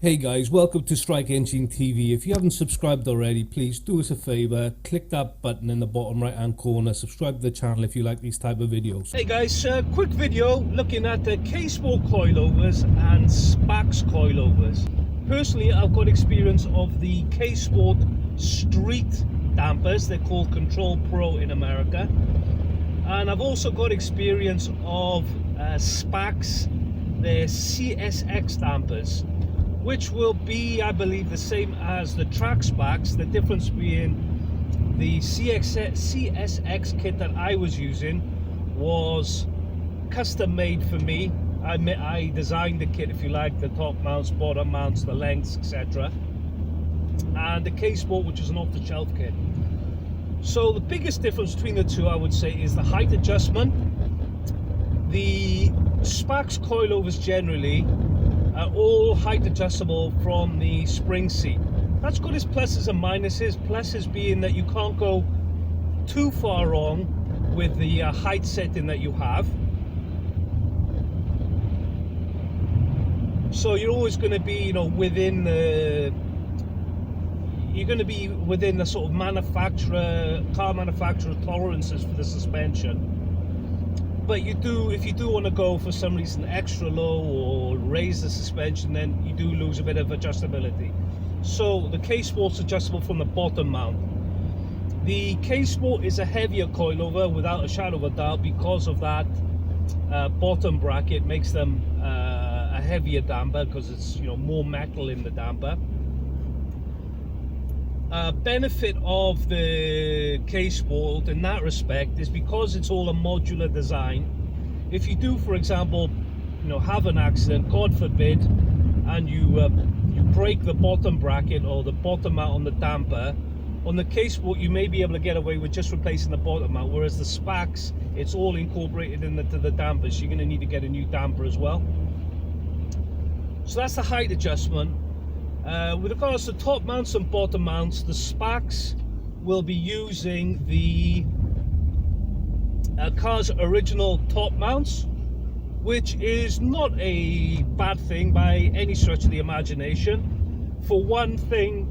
Hey guys, welcome to Strike Engine TV. If you haven't subscribed already, please do us a favor, click that button in the bottom right hand corner, subscribe to the channel if you like these type of videos. Hey guys, quick video looking at the KSport coilovers and Spax coilovers. Personally, I've got experience of the KSport street dampers. They're called Control Pro in America. And I've also got experience of Spax, their CSX dampers, which will be, I believe, the same as the track Spax. The difference being the CSX kit that I was using was custom made for me. I designed the kit, if you like, the top mounts, bottom mounts, the lengths, etc. And the KSport, which is an off-the-shelf kit. So the biggest difference between the two, I would say, is the height adjustment. The Spax coilovers generally are all height adjustable from the spring seat. That's got its pluses and minuses. Pluses being that you can't go too far wrong with the height setting that you have. So you're always going to be, within the. You're going to be within the sort of car manufacturer tolerances for the suspension. But if you do want to go for some reason extra low or raise the suspension, then you do lose a bit of adjustability. So the KSport's adjustable from the bottom mount. The KSport is a heavier coilover without a shadow of a doubt because of that bottom bracket makes them a heavier damper because it's more metal in the damper. Benefit of the KSport in that respect is because it's all a modular design. If you do, for example, have an accident, God forbid, and you break the bottom bracket or the bottom mount on the damper, on the KSport you may be able to get away with just replacing the bottom mount, whereas the Spax, it's all incorporated into the damper, so you're going to need to get a new damper as well. So that's the height adjustment. With regards to top mounts and bottom mounts, the Spax will be using the car's original top mounts, which is not a bad thing by any stretch of the imagination. For one thing,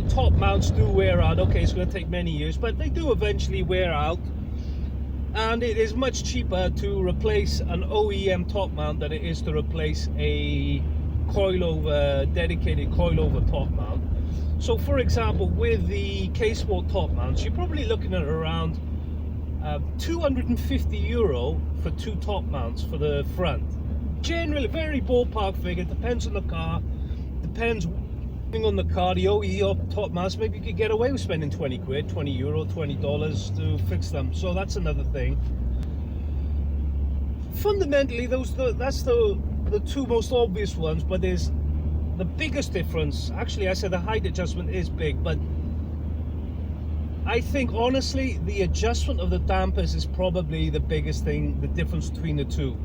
top mounts do wear out. Okay, it's going to take many years, but they do eventually wear out. And it is much cheaper to replace an OEM top mount than it is to replace a dedicated coilover top mount. So for example, with the KSport top mounts, you're probably looking at around €250 for two top mounts for the front. Generally, very ballpark figure, depends on the car, depends on the car. The OEM top mounts, maybe you could get away with spending 20 quid, €20, $20 to fix them. So that's another thing. Fundamentally, that's the two most obvious ones, but there's the biggest difference. Actually, I said the height adjustment is big, but I think honestly the adjustment of the dampers is probably the biggest thing, the difference between the two.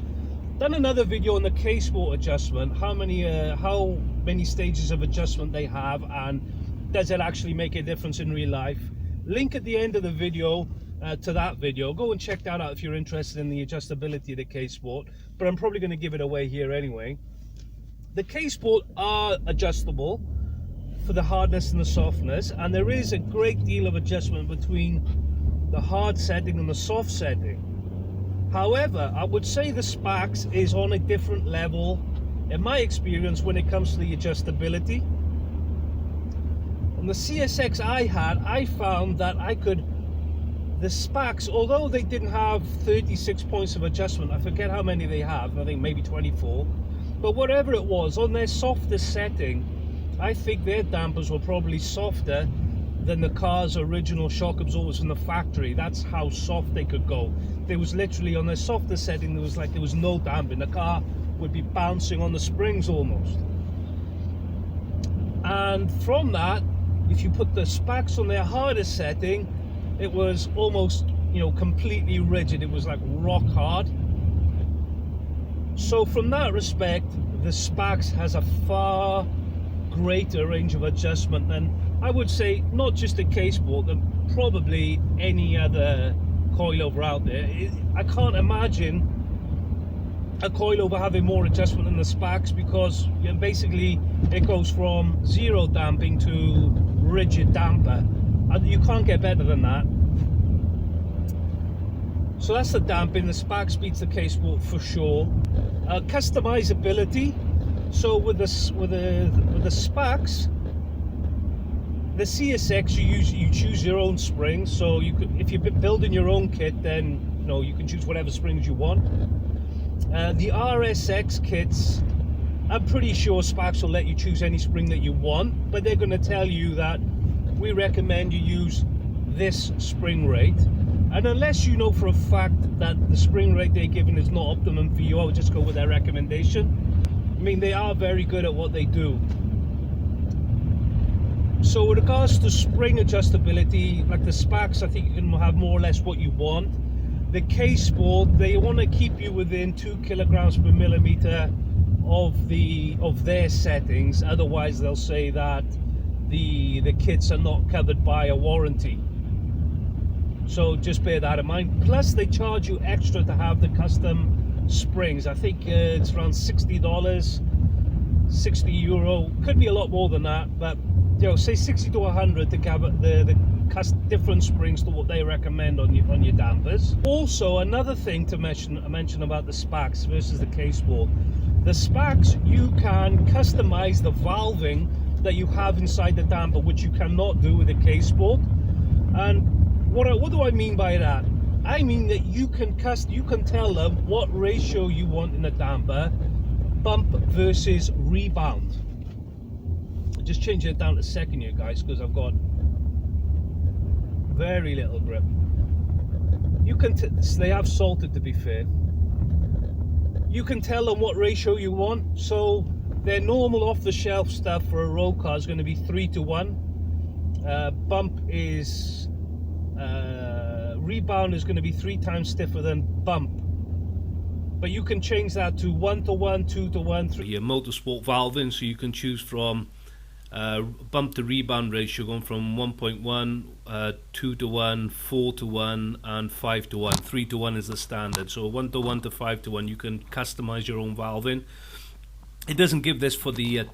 Done another video on the KSport adjustment, how many stages of adjustment they have, and does it actually make a difference in real life. Link at the end of the video to that video. Go and check that out if you're interested in the adjustability of the KSport, but I'm probably going to give it away here anyway. The KSport are adjustable for the hardness and the softness, and there is a great deal of adjustment between the hard setting and the soft setting. However, I would say the Spax is on a different level in my experience when it comes to the adjustability. On the CSX I found that the Spax, although they didn't have 36 points of adjustment, I forget how many they have, I think maybe 24, but whatever it was, on their softest setting, I think their dampers were probably softer than the car's original shock absorbers from the factory. That's how soft they could go. There was literally, on their softest setting, there was no damping. The car would be bouncing on the springs almost. And from that, if you put the Spax on their hardest setting, it was almost, completely rigid. It was like rock hard. So from that respect, the Spax has a far greater range of adjustment than, I would say, not just the KSport, than probably any other coilover out there. I can't imagine a coilover having more adjustment than the Spax, because basically it goes from zero damping to rigid damper, and you can't get better than that. So that's the damping. The Spax beats the KSport for sure. Customizability. So with the Spax, the CSX, you choose your own springs. So you could, if you're building your own kit, then you can choose whatever springs you want. The RSX kits, I'm pretty sure Spax will let you choose any spring that you want, but they're going to tell you that we recommend you use this spring rate. And unless you know for a fact that the spring rate they're giving is not optimum for you, I would just go with their recommendation. I mean, they are very good at what they do. So with regards to spring adjustability, like the Spax, I think you can have more or less what you want. The KSport, they want to keep you within 2 kilograms per millimeter of their settings. Otherwise, they'll say that the kits are not covered by a warranty. So just bear that in mind. Plus, they charge you extra to have the custom springs. I think it's around $60, 60 euro. Could be a lot more than that, but say 60 to 100 to cover the different springs to what they recommend on your dampers. Also, another thing to mention about the Spax versus the KSport. The Spax, you can customize the valving that you have inside the damper, which you cannot do with the KSport. And what do I mean by that? I mean that you can tell them what ratio you want in the damper, bump versus rebound. I'll just change it down to second here, guys, because I've got very little grip. You can they have salted, to be fair. You can tell them what ratio you want. So their normal off-the-shelf stuff for a road car is going to be 3 to 1. Bump is rebound is going to be 3 times stiffer than bump, but you can change that to 1 to 1, 2 to 1, 3. Your motorsport valving, so you can choose from bump to rebound ratio going from 1.1, 2 to 1, 4 to 1, and 5 to 1. 3 to 1 is the standard. So 1 to 1 to 5 to 1, you can customize your own valving. It doesn't give this for the the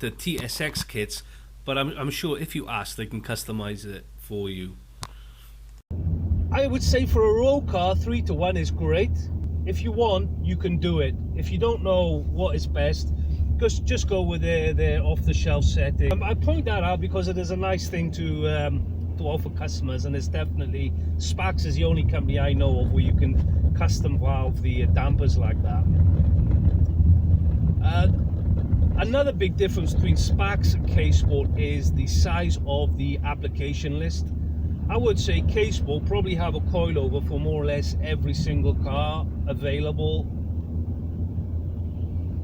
TSX kits, but I'm sure if you ask, they can customize it for you. I would say for a road car, 3 to 1 is great. If you want, you can do it. If you don't know what is best, just go with their off-the-shelf setting. I point that out because it is a nice thing to offer customers, and it's definitely, Spax is the only company I know of where you can custom valve the dampers like that. Another big difference between Spax and KSport is the size of the application list. I would say KSport probably have a coilover for more or less every single car available.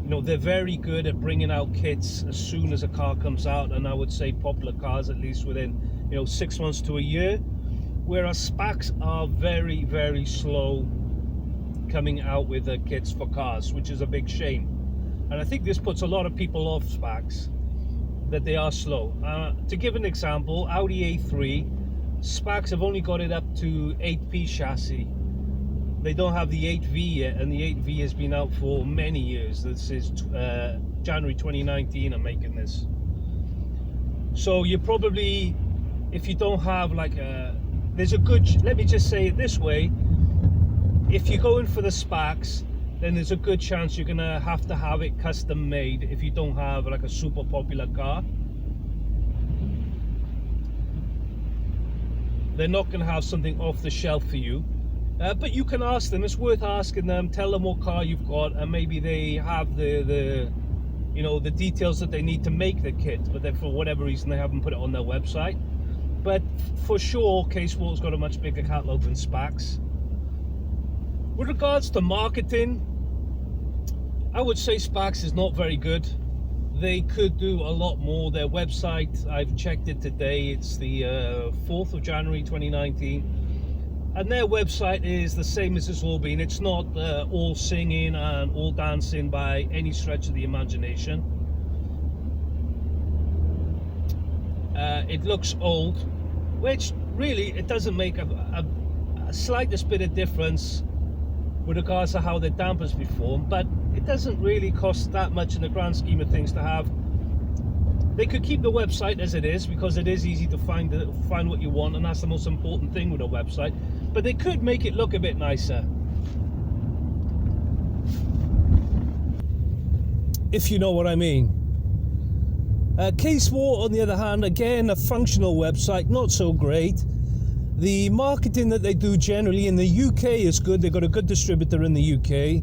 They're very good at bringing out kits as soon as a car comes out, and I would say popular cars at least within 6 months to a year, whereas Spax are very, very slow coming out with the kits for cars, which is a big shame. And I think this puts a lot of people off Spax, that they are slow. To give an example, Audi A3, Spax have only got it up to 8P chassis. They don't have the 8V yet, and the 8V has been out for many years. This is January 2019 I'm making this. So you probably, if you don't have like there's a good, let me just say it this way, if you're going for the Spax, then there's a good chance you're gonna have to have it custom made if you don't have like a super popular car. They're not going to have something off the shelf for you, but you can ask them. It's worth asking them. Tell them what car you've got, and maybe they have the details that they need to make the kit, but then for whatever reason they haven't put it on their website. But for sure, KSport's got a much bigger catalog than Spax. With regards to marketing, I would say Spax is not very good. They could do a lot more. Their website, I've checked it today, it's the 4th of January 2019, and their website is the same as it's all been. It's not all singing and all dancing by any stretch of the imagination. It looks old, which really it doesn't make a slightest bit of difference with regards to how their dampers perform, but it doesn't really cost that much in the grand scheme of things to have. They could keep the website as it is, because it is easy to find what you want, and that's the most important thing with a website, but they could make it look a bit nicer, if you know what I mean. KSport, on the other hand, again, a functional website, not so great. The marketing that they do generally in the UK is good. They've got a good distributor in the UK,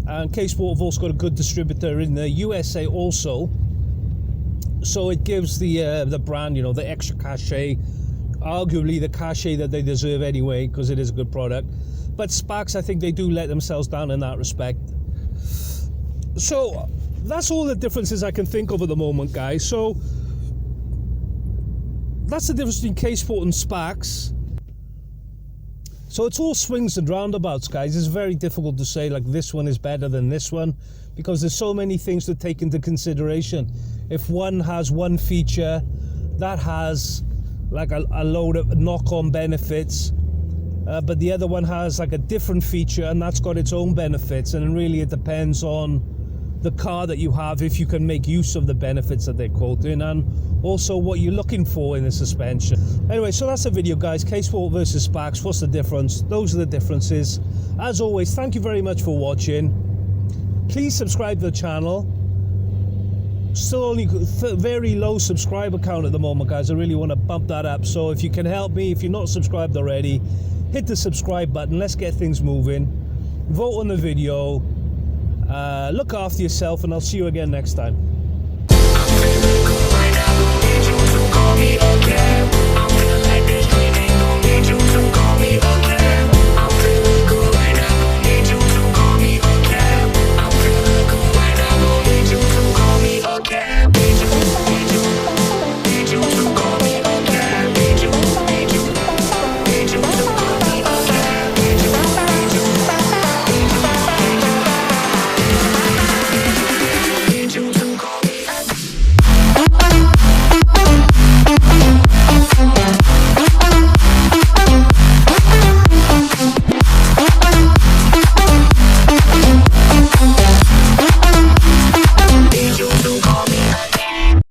and KSport have also got a good distributor in the USA also. So it gives the brand, you know, the extra cachet, arguably the cachet that they deserve anyway, because it is a good product. But Spax, I think they do let themselves down in that respect. So that's all the differences I can think of at the moment, guys. So that's the difference between KSport and Spax. So it's all swings and roundabouts, guys. It's very difficult to say like this one is better than this one, because there's so many things to take into consideration. If one has one feature that has like a load of knock-on benefits, but the other one has like a different feature and that's got its own benefits, and really it depends on the car that you have, if you can make use of the benefits that they're quoting, and also what you're looking for in the suspension. Anyway, so that's the video, guys. KSport versus Spax, what's the difference? Those are the differences. As always, thank you very much for watching. Please subscribe to the channel. Still only very low subscriber count at the moment, guys. I really want to bump that up, so if you can help me, if you're not subscribed already, hit the subscribe button. Let's get things moving. Vote on the video. Look after yourself, and I'll see you again next time. I'm feeling cool right now, don't need you to call me again. I'm gonna let this dream, don't need you to call